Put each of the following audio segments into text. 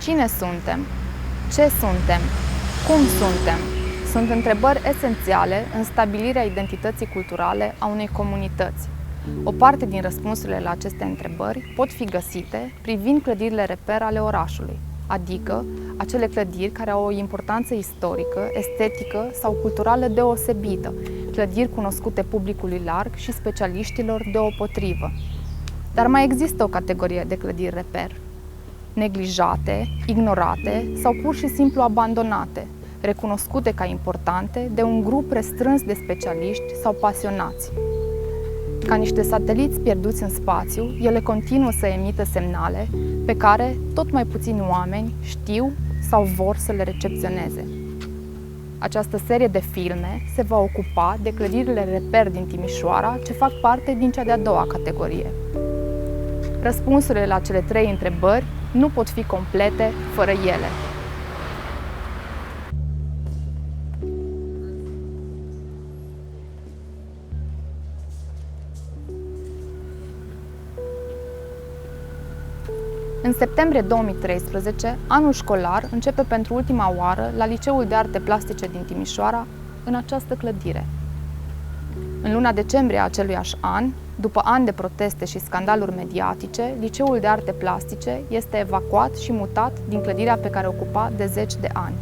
Cine suntem? Ce suntem? Cum suntem? Sunt întrebări esențiale în stabilirea identității culturale a unei comunități. O parte din răspunsurile la aceste întrebări pot fi găsite privind clădirile reper ale orașului, adică acele clădiri care au o importanță istorică, estetică sau culturală deosebită, clădiri cunoscute publicului larg și specialiștilor deopotrivă. Dar mai există o categorie de clădiri reper, neglijate, ignorate sau pur și simplu abandonate, recunoscute ca importante de un grup restrâns de specialiști sau pasionați. Ca niște sateliți pierduți în spațiu, ele continuă să emită semnale pe care tot mai puțini oameni știu sau vor să le recepționeze. Această serie de filme se va ocupa de clădirile reper din Timișoara, ce fac parte din cea de-a doua categorie. Răspunsurile la cele trei întrebări nu pot fi complete fără ele. În septembrie 2013, anul școlar începe pentru ultima oară la Liceul de Arte Plastice din Timișoara, în această clădire. În luna decembrie a aceluiași an, după ani de proteste și scandaluri mediatice, Liceul de Arte Plastice este evacuat și mutat din clădirea pe care o ocupa de 10 de ani.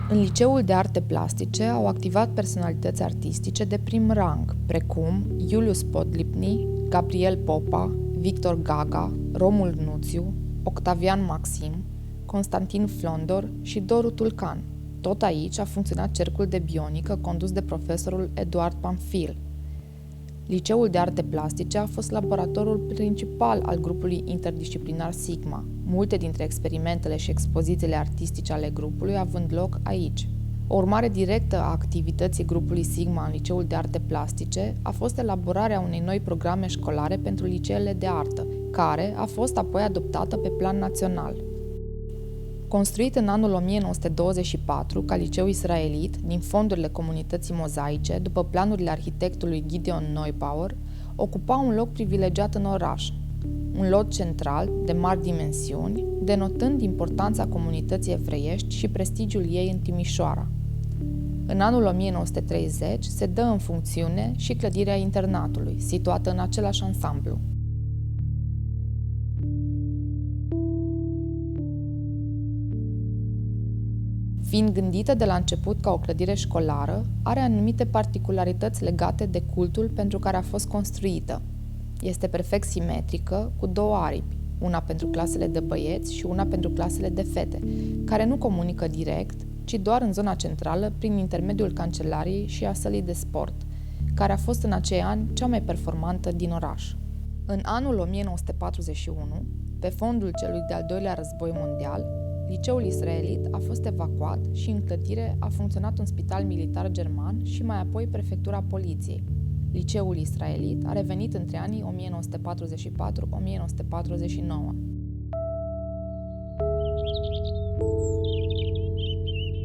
În Liceul de Arte Plastice au activat personalități artistice de prim rang, precum Iulius Podlipny, Gabriel Popa, Victor Gaga, Romul Nuțiu, Octavian Maxim, Constantin Flondor și Doru Tulcan. Tot aici a funcționat cercul de bionică condus de profesorul Eduard Pamphil. Liceul de Arte Plastice a fost laboratorul principal al grupului interdisciplinar Sigma, multe dintre experimentele și expozițiile artistice ale grupului având loc aici. O urmare directă a activității grupului Sigma în Liceul de Arte Plastice a fost elaborarea unei noi programe școlare pentru liceele de artă, care a fost apoi adoptată pe plan național. Construit în anul 1924 ca liceu israelit din fondurile comunității mozaice, după planurile arhitectului Gideon Neubauer, ocupa un loc privilegiat în oraș, un lot central de mari dimensiuni, denotând importanța comunității evreiești și prestigiul ei în Timișoara. În anul 1930 se dă în funcțiune și clădirea internatului, situată în același ansamblu. Fiind gândită de la început ca o clădire școlară, are anumite particularități legate de cultul pentru care a fost construită. Este perfect simetrică, cu două aripi, una pentru clasele de băieți și una pentru clasele de fete, care nu comunică direct, ci doar în zona centrală prin intermediul cancelariei și a sălii de sport, care a fost în acei ani cea mai performantă din oraș. În anul 1941, pe fondul celui de-al doilea război mondial, Liceul israelit a fost evacuat și în clădire a funcționat un spital militar german și mai apoi prefectura poliției. Liceul israelit a revenit între anii 1944-1949.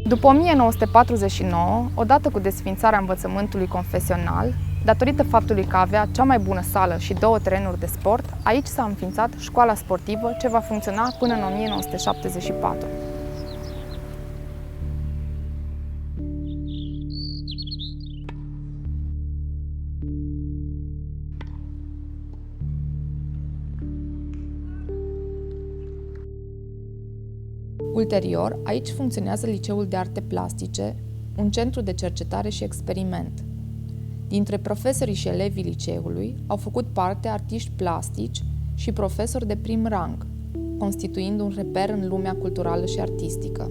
După 1949, odată cu desființarea învățământului confesional, datorită faptului că avea cea mai bună sală și două terenuri de sport, aici s-a înființat școala sportivă, ce va funcționa până în 1974. Ulterior, aici funcționează Liceul de Arte Plastice, un centru de cercetare și experiment. Dintre profesorii și elevii liceului au făcut parte artiști plastici și profesori de prim rang, constituind un reper în lumea culturală și artistică.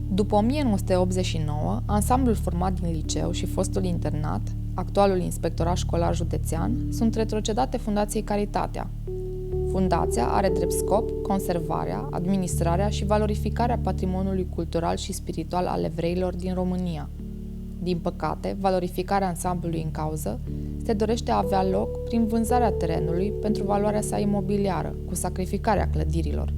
După 1989, ansamblul format din liceu și fostul internat, actualul inspectorat școlar județean, sunt retrocedate Fundației Caritatea. Fundația are drept scop conservarea, administrarea și valorificarea patrimoniului cultural și spiritual al evreilor din România. Din păcate, valorificarea ansamblului în cauză se dorește a avea loc prin vânzarea terenului pentru valoarea sa imobiliară, cu sacrificarea clădirilor.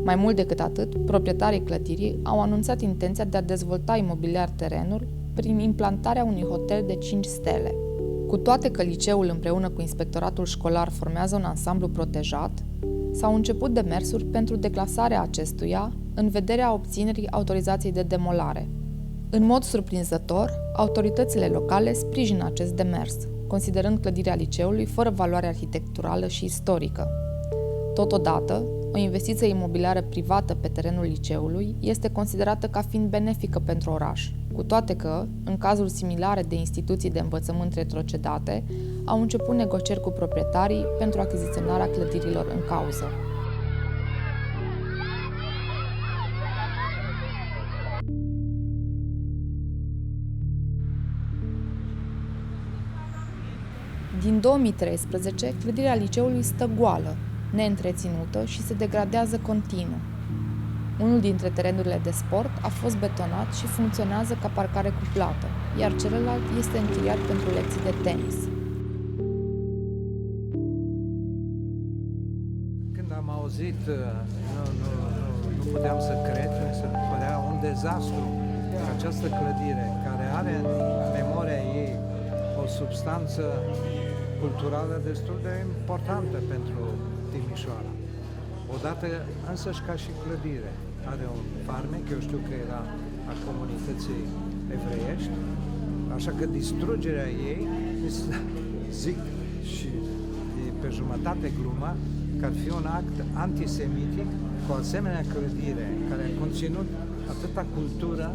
Mai mult decât atât, proprietarii clădirii au anunțat intenția de a dezvolta imobiliar terenul prin implantarea unui hotel de 5 stele. Cu toate că liceul împreună cu inspectoratul școlar formează un ansamblu protejat, s-au început demersuri pentru declasarea acestuia în vederea obținerii autorizației de demolare. În mod surprinzător, autoritățile locale sprijină acest demers, considerând clădirea liceului fără valoare arhitecturală și istorică. Totodată, o investiție imobiliară privată pe terenul liceului este considerată ca fiind benefică pentru oraș, cu toate că, în cazuri similare de instituții de învățământ retrocedate, au început negocieri cu proprietarii pentru achiziționarea clădirilor în cauză. Din 2013, clădirea liceului stă goală, neîntreținută și se degradează continuu. Unul dintre terenurile de sport a fost betonat și funcționează ca parcare cu plată, iar celălalt este închiriat pentru lecții de tenis. Când am auzit, nu puteam să cred, mi se părea un dezastru. Această clădire, care are în memoria ei o substanță culturală destul de importantă pentru Timișoara. Odată însăși ca și clădire. Are un farmec, eu știu că era a comunității evreiești, așa că distrugerea ei, zic și pe jumătate glumă, că ar fi un act antisemitic cu o asemenea clădire care a conținut atâta cultură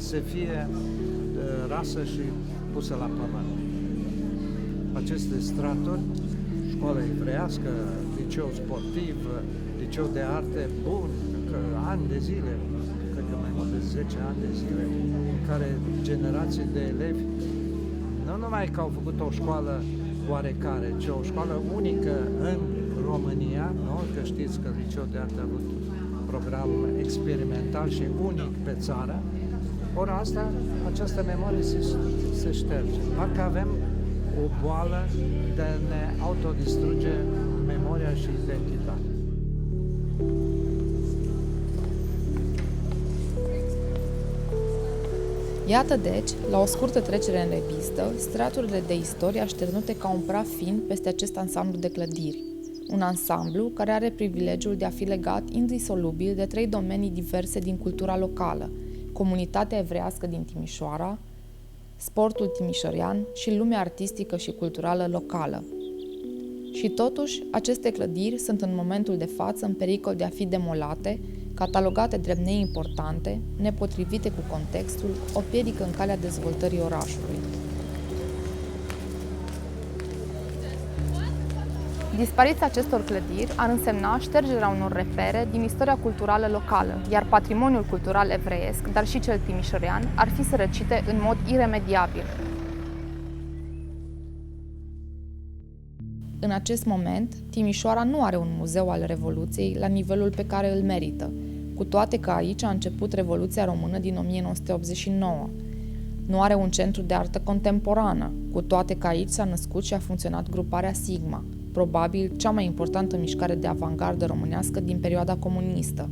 să fie rasă și pusă la pământ. Aceste straturi, școală evreiască, liceu sportiv, liceu de arte bun, ani de zile, cred că mai mult de 10 ani de zile, în care generații de elevi, nu numai că au făcut o școală oarecare, ci o școală unică în România, nu? Că știți că liceul de arte a avut program experimental și unic pe țară, ori asta, această memorie se șterge. Parcă avem o boală de a ne autodistruge memoria și identitatea. Iată deci, la o scurtă trecere în revistă, straturile de istorie așternute ca un praf fin peste acest ansamblu de clădiri. Un ansamblu care are privilegiul de a fi legat indisolubil de 3 domenii diverse din cultura locală: comunitatea evreiască din Timișoara, sportul timișorean și lumea artistică și culturală locală. Și totuși, aceste clădiri sunt în momentul de față în pericol de a fi demolate, catalogate drept neimportante, nepotrivite cu contextul, o piedică în calea dezvoltării orașului. Dispariția acestor clădiri ar însemna ștergerea unor refere din istoria culturală locală, iar patrimoniul cultural evreiesc, dar și cel timișorean, ar fi sărăcite în mod iremediabil. În acest moment, Timișoara nu are un muzeu al Revoluției la nivelul pe care îl merită, cu toate că aici a început Revoluția Română din 1989. Nu are un centru de artă contemporană, cu toate că aici s-a născut și a funcționat gruparea Sigma, probabil cea mai importantă mișcare de avangardă românească din perioada comunistă.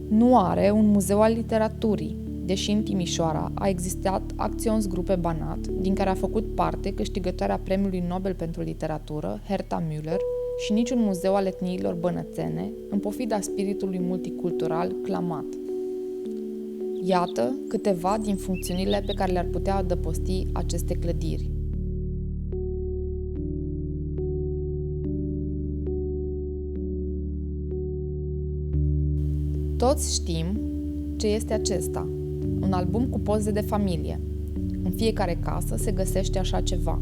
Nu are un muzeu al literaturii, deși în Timișoara a existat Actionsgruppe Banat, din care a făcut parte câștigătoarea Premiului Nobel pentru Literatură, Herta Müller, și niciun muzeu al etniilor bănățene, în pofida spiritului multicultural clamat. Iată câteva din funcțiunile pe care le-ar putea adăposti aceste clădiri. Toți știm ce este acesta, un album cu poze de familie. În fiecare casă se găsește așa ceva.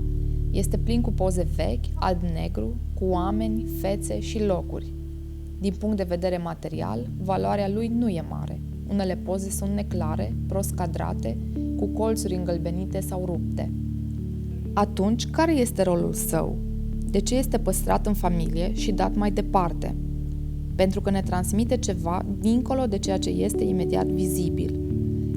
Este plin cu poze vechi, alb-negru, cu oameni, fețe și locuri. Din punct de vedere material, valoarea lui nu e mare. Unele poze sunt neclare, prost cadrate, cu colțuri îngălbenite sau rupte. Atunci, care este rolul său? De ce este păstrat în familie și dat mai departe? Pentru că ne transmite ceva dincolo de ceea ce este imediat vizibil.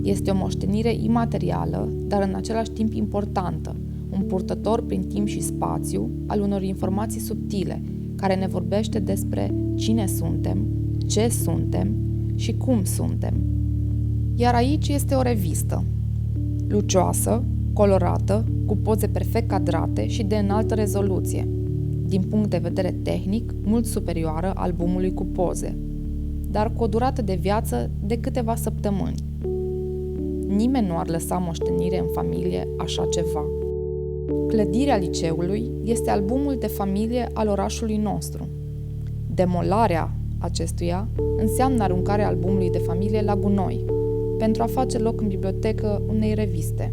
Este o moștenire imaterială, dar în același timp importantă, un purtător prin timp și spațiu al unor informații subtile, care ne vorbește despre cine suntem, ce suntem și cum suntem. Iar aici este o revistă, lucioasă, colorată, cu poze perfect cadrate și de înaltă rezoluție, din punct de vedere tehnic mult superioară albumului cu poze, dar cu o durată de viață de câteva săptămâni. Nimeni nu ar lăsa moștenire în familie așa ceva. Clădirea liceului este albumul de familie al orașului nostru. Demolarea acestuia înseamnă aruncarea albumului de familie la gunoi, pentru a face loc în bibliotecă unei reviste.